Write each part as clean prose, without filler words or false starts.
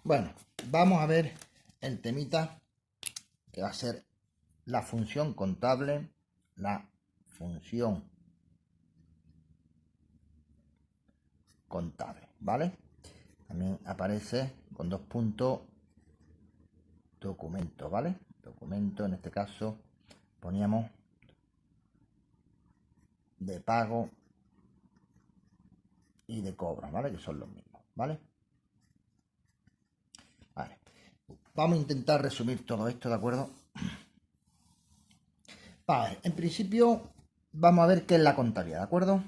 Bueno, vamos a ver el temita que va a ser la función contable, la función contable, ¿vale? También aparece con 2 puntos documento, ¿vale? Documento, en este caso poníamos de pago y de cobro, ¿vale? Que son los mismos, ¿vale? Vale. Vamos a intentar resumir todo esto, ¿de acuerdo? Vale, en principio vamos a ver qué es la contabilidad, ¿de acuerdo?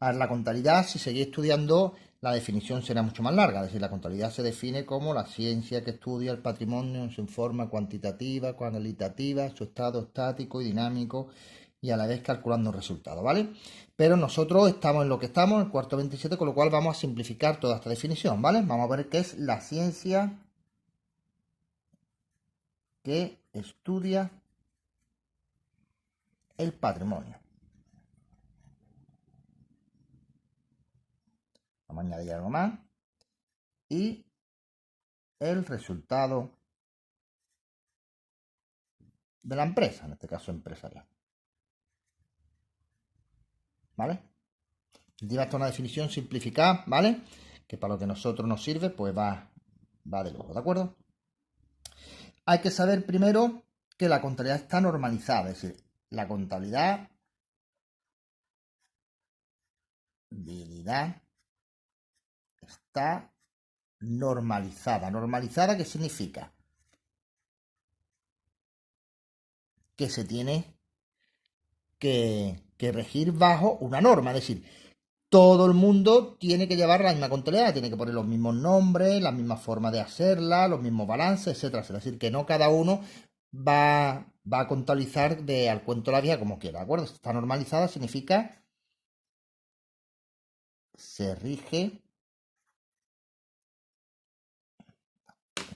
A ver, la contabilidad, si seguís estudiando, la definición será mucho más larga. Es decir, la contabilidad se define como la ciencia que estudia el patrimonio en su forma cuantitativa, cualitativa, su estado estático y dinámico, y a la vez calculando resultados, ¿vale? Pero nosotros estamos en lo que estamos, en el cuarto 27, con lo cual vamos a simplificar toda esta definición, ¿vale? Vamos a ver qué es la ciencia que estudia el patrimonio. Vamos a añadir algo más. Y el resultado de la empresa, en este caso empresarial. ¿Vale? Lleva hasta una definición simplificada, ¿vale? Que para lo que a nosotros nos sirve, pues va de lujo, ¿de acuerdo? Hay que saber primero que la contabilidad está normalizada, es decir, la contabilidad está normalizada. ¿Normalizada qué significa? Que se tiene que regir bajo una norma, es decir, todo el mundo tiene que llevar la misma contabilidad, tiene que poner los mismos nombres, la misma forma de hacerla, los mismos balances, etcétera, etcétera. Es decir, que no cada uno va a contabilizar de al cuento de la vieja como quiera, ¿de acuerdo? Está normalizada significa se rige,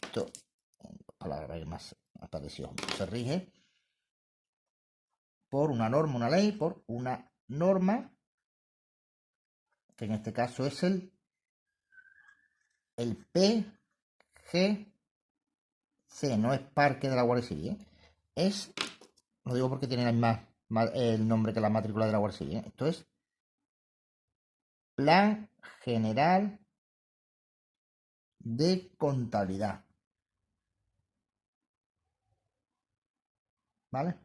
esto, palabra que más apareció, se rige por una norma, una ley, por una norma, que en este caso es el PG. C, no es Parque de la Guardia Civil, ¿eh? Es, lo digo porque tiene el nombre que la matrícula de la Guardia Civil, ¿eh? Esto es Plan General de Contabilidad. ¿Vale?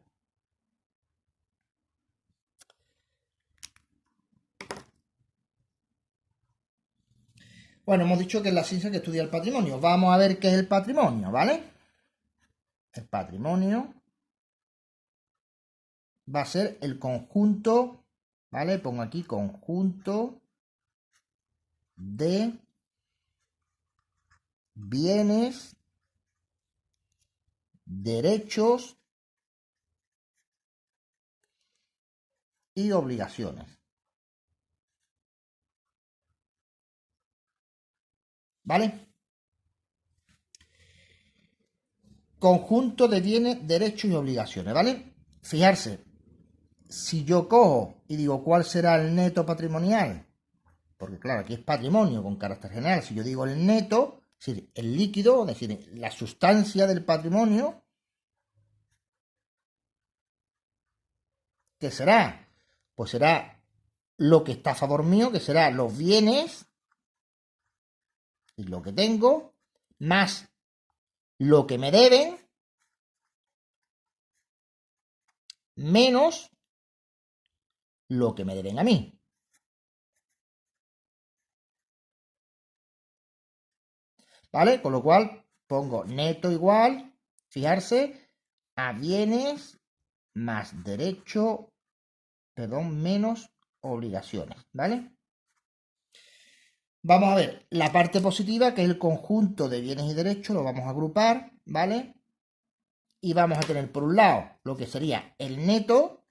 Bueno, hemos dicho que es la ciencia que estudia el patrimonio. Vamos a ver qué es el patrimonio, ¿vale? El patrimonio va a ser el conjunto, ¿vale? Pongo aquí conjunto de bienes, derechos y obligaciones. ¿Vale? Conjunto de bienes, derechos y obligaciones, ¿vale? Fijarse, si yo cojo y digo cuál será el neto patrimonial, porque claro, aquí es patrimonio con carácter general, si yo digo el neto, es decir, el líquido, es decir, la sustancia del patrimonio, ¿qué será? Pues será lo que está a favor mío, que será los bienes y lo que tengo, más lo que me deben, menos lo que me deben a mí. ¿Vale? Con lo cual pongo neto igual, fijarse, a bienes más derecho, perdón, menos obligaciones, ¿vale? Vamos a ver la parte positiva, que es el conjunto de bienes y derechos, lo vamos a agrupar, ¿vale? Y vamos a tener por un lado lo que sería el neto,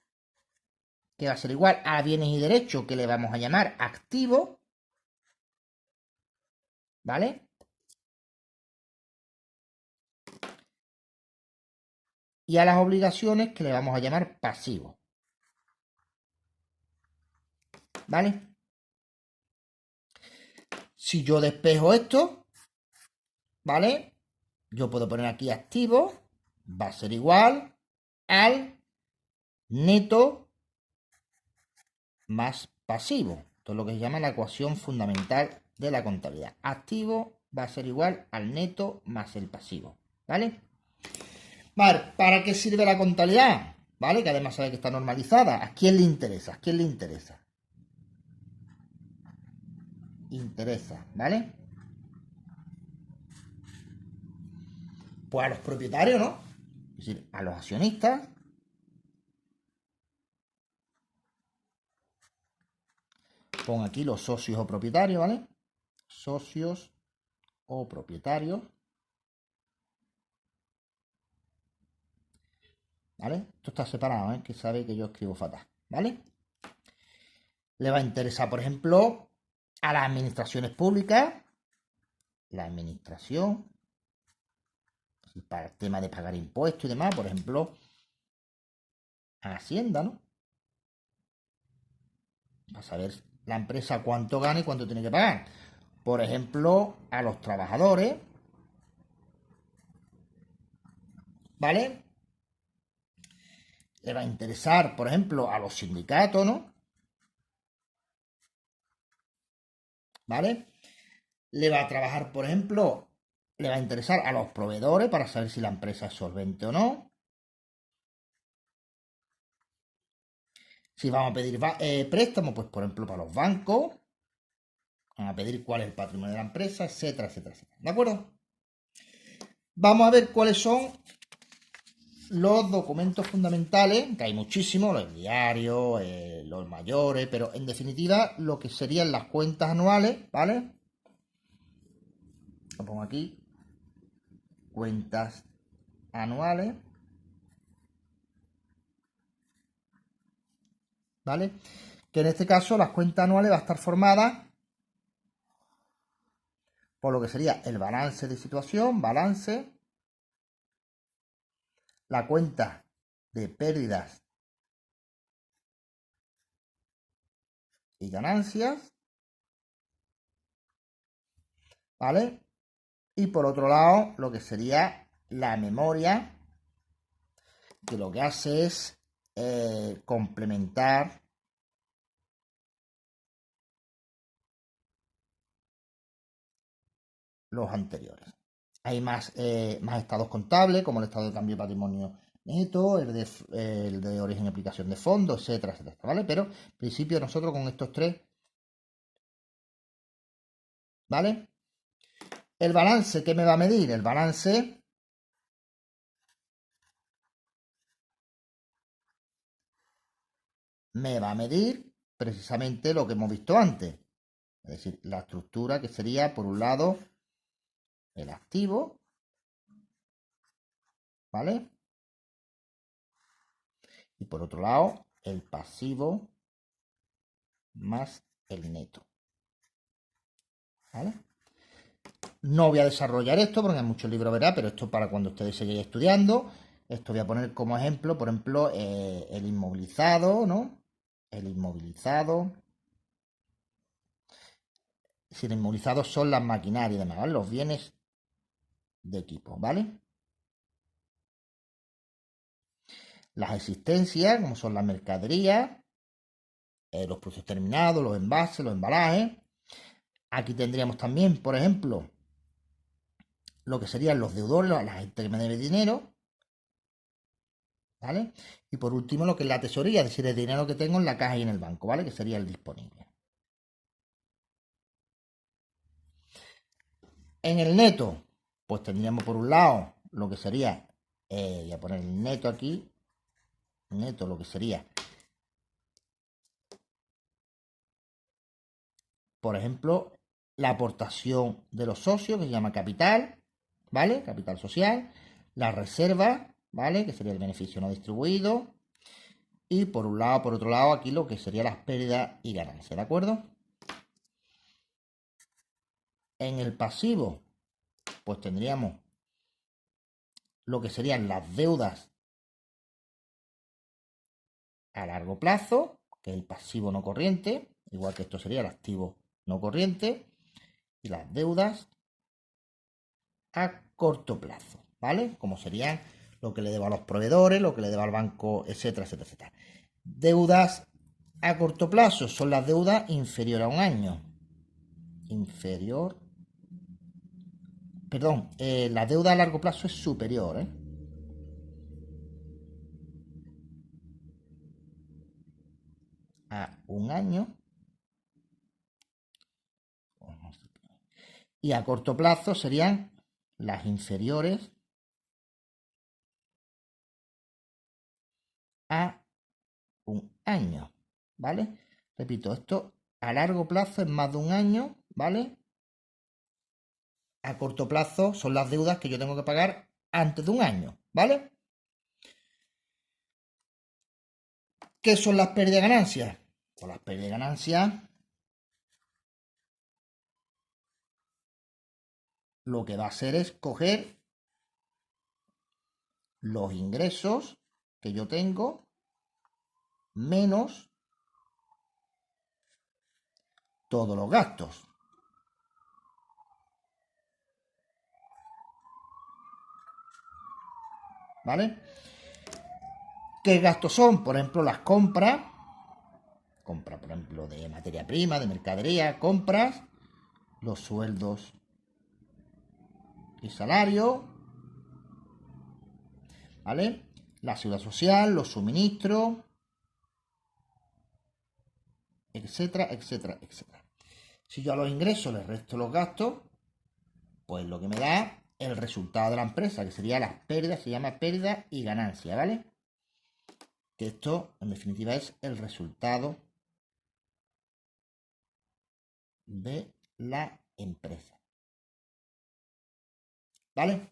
que va a ser igual a bienes y derechos, que le vamos a llamar activo, ¿vale? Y a las obligaciones, que le vamos a llamar pasivo, ¿vale? Si yo despejo esto, ¿vale? Yo puedo poner aquí activo, va a ser igual al neto más pasivo. Esto es lo que se llama la ecuación fundamental de la contabilidad. Activo va a ser igual al neto más el pasivo, ¿vale? Vale, ¿para qué sirve la contabilidad? ¿Vale? Que además sabe que está normalizada. ¿A quién le interesa? ¿A quién le interesa? Interesa, ¿vale? Pues a los propietarios, ¿no? Es decir, a los accionistas. Pongo aquí los socios o propietarios, ¿vale? Socios o propietarios. ¿Vale? Esto está separado, ¿eh? Que sabe que yo escribo fatal, ¿vale? Le va a interesar, por ejemplo, a las administraciones públicas, la administración, para el tema de pagar impuestos y demás, por ejemplo, a Hacienda, ¿no? Para saber la empresa cuánto gana y cuánto tiene que pagar. Por ejemplo, a los trabajadores, ¿vale? Le va a interesar, por ejemplo, a los sindicatos, ¿no? ¿Vale? Le va a trabajar, por ejemplo, le va a interesar a los proveedores para saber si la empresa es solvente o no. Si vamos a pedir préstamos, pues por ejemplo para los bancos, van a pedir cuál es el patrimonio de la empresa, etcétera, etcétera, etcétera. ¿De acuerdo? Vamos a ver cuáles son los documentos fundamentales, que hay muchísimos, los diarios, los mayores, pero en definitiva lo que serían las cuentas anuales, ¿vale? Lo pongo aquí, cuentas anuales, ¿vale? Que en este caso las cuentas anuales va a estar formadas por lo que sería el balance de situación, balance, la cuenta de pérdidas y ganancias, ¿vale? Y por otro lado, lo que sería la memoria, que lo que hace es complementar los anteriores. Hay más estados contables, como el estado de cambio de patrimonio neto, el de origen y aplicación de fondos, etcétera, etcétera, ¿vale? Pero en principio nosotros con estos tres, ¿vale? El balance, ¿qué me va a medir? El balance me va a medir precisamente lo que hemos visto antes. Es decir, la estructura que sería, por un lado, el activo, ¿vale? Y por otro lado, el pasivo más el neto, ¿vale? No voy a desarrollar esto porque hay muchos libros, ¿verdad? Pero esto para cuando ustedes sigan estudiando. Esto voy a poner como ejemplo, por ejemplo, el inmovilizado, ¿no? El inmovilizado. Si el inmovilizado son las maquinarias y demás, ¿vale? Los bienes de equipo, ¿vale? Las existencias, como son las mercaderías, los productos terminados, los envases, los embalajes. Aquí tendríamos también, por ejemplo, lo que serían los deudores, la gente que me debe dinero, ¿vale? Y por último, lo que es la tesorería, es decir, el dinero que tengo en la caja y en el banco, ¿vale? Que sería el disponible. En el neto, pues tendríamos por un lado lo que sería, voy a poner el neto aquí, neto lo que sería, por ejemplo, la aportación de los socios, que se llama capital, ¿vale? Capital social, la reserva, ¿vale? Que sería el beneficio no distribuido. Y por un lado, por otro lado, aquí lo que sería las pérdidas y ganancias, ¿de acuerdo? En el pasivo, pues tendríamos lo que serían las deudas a largo plazo, que es el pasivo no corriente, igual que esto sería el activo no corriente. y las deudas a corto plazo, ¿vale? Como serían lo que le debo a los proveedores, lo que le debo al banco, etcétera, etcétera, etcétera. Deudas a corto plazo son las deudas inferior a un año. La deuda a largo plazo es superior, a un año. Y a corto plazo serían las inferiores a un año, ¿vale? Repito, esto a largo plazo es más de un año, ¿vale? A corto plazo son las deudas que yo tengo que pagar antes de un año, ¿vale? ¿Qué son las pérdidas de ganancias? Pues las pérdidas de ganancias lo que va a hacer es coger los ingresos que yo tengo menos todos los gastos. ¿Vale? ¿Qué gastos son? Por ejemplo, las compras. Compra, por ejemplo, de materia prima, de mercadería, compras, los sueldos y salario, ¿vale? La seguridad social, los suministros, etcétera, etcétera, etcétera. Si yo a los ingresos les resto los gastos, pues lo que me da el resultado de la empresa, que sería las pérdidas, se llama pérdida y ganancia, ¿vale? Que esto, en definitiva, es el resultado de la empresa. ¿Vale?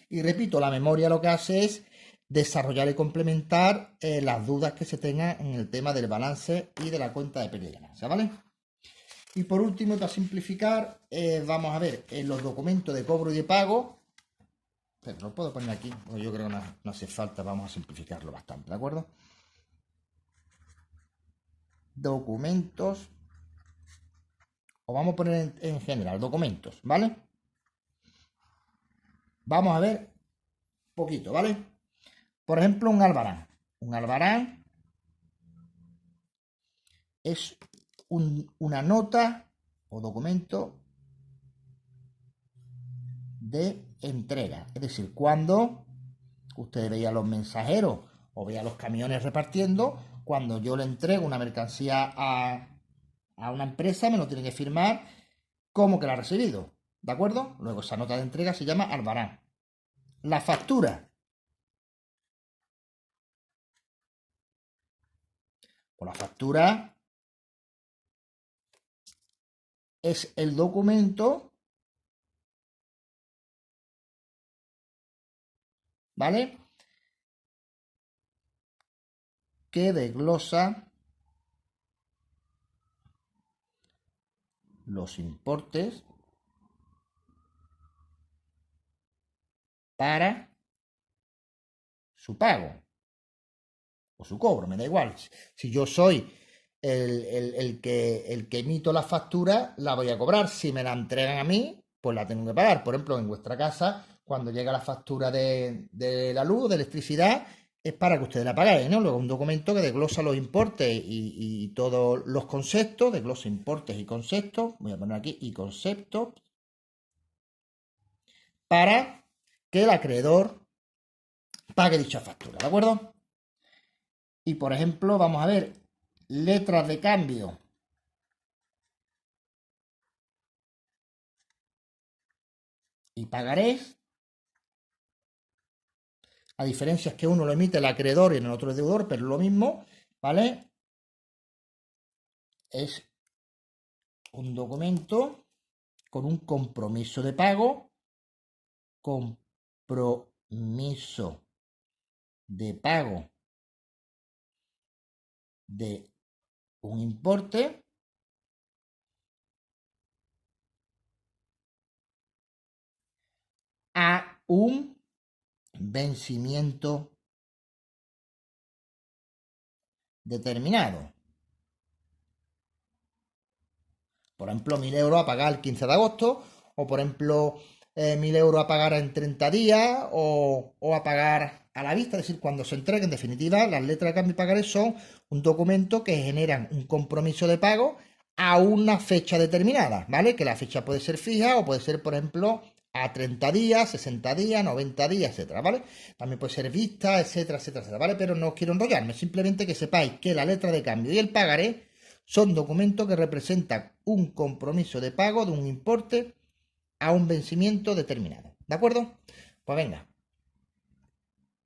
Y repito, la memoria lo que hace es desarrollar y complementar las dudas que se tengan en el tema del balance y de la cuenta de pérdida y ganancia, ¿vale? Y por último, para simplificar, vamos a ver en los documentos de cobro y de pago. Pero lo puedo poner aquí, yo creo que no hace falta, vamos a simplificarlo bastante, ¿de acuerdo? Documentos, o vamos a poner en general, documentos, ¿vale? Vamos a ver poquito, ¿vale? Por ejemplo, un albarán. Un albarán es una nota o documento de entrega. Es decir, cuando ustedes veían los mensajeros o veían los camiones repartiendo, cuando yo le entrego una mercancía a una empresa, me lo tiene que firmar como que la ha recibido. ¿De acuerdo? Luego esa nota de entrega se llama albarán. La factura. Pues la factura es el documento, ¿vale? Que desglosa los importes para su pago o su cobro, me da igual. Si yo soy el que emito la factura, la voy a cobrar. Si me la entregan a mí, pues la tengo que pagar. Por ejemplo, en vuestra casa, cuando llega la factura de la luz, de electricidad, es para que ustedes la pagáis, ¿no? Luego un documento que desglosa los importes y todos los conceptos, desglosa importes y conceptos, voy a poner aquí y conceptos, para que el acreedor pague dicha factura, ¿de acuerdo? Y por ejemplo, vamos a ver letras de cambio. Y pagarés. A diferencia es que uno lo emite el acreedor y en el otro el deudor, pero lo mismo, ¿vale? Es un documento con un compromiso de pago, compromiso de pago de un importe a un vencimiento determinado. Por ejemplo, 1.000 euros a pagar el 15 de agosto, o por ejemplo, 1.000 euros a pagar en 30 días, o a pagar a la vista, es decir, cuando se entregue. En definitiva, las letras de cambio y pagaré son un documento que generan un compromiso de pago a una fecha determinada, ¿vale? Que la fecha puede ser fija o puede ser, por ejemplo, a 30 días, 60 días, 90 días, etcétera, ¿vale? También puede ser vista, etcétera, etcétera, etcétera, ¿vale? Pero no quiero enrollarme, simplemente que sepáis que la letra de cambio y el pagaré son documentos que representan un compromiso de pago de un importe a un vencimiento determinado, ¿de acuerdo? Pues venga,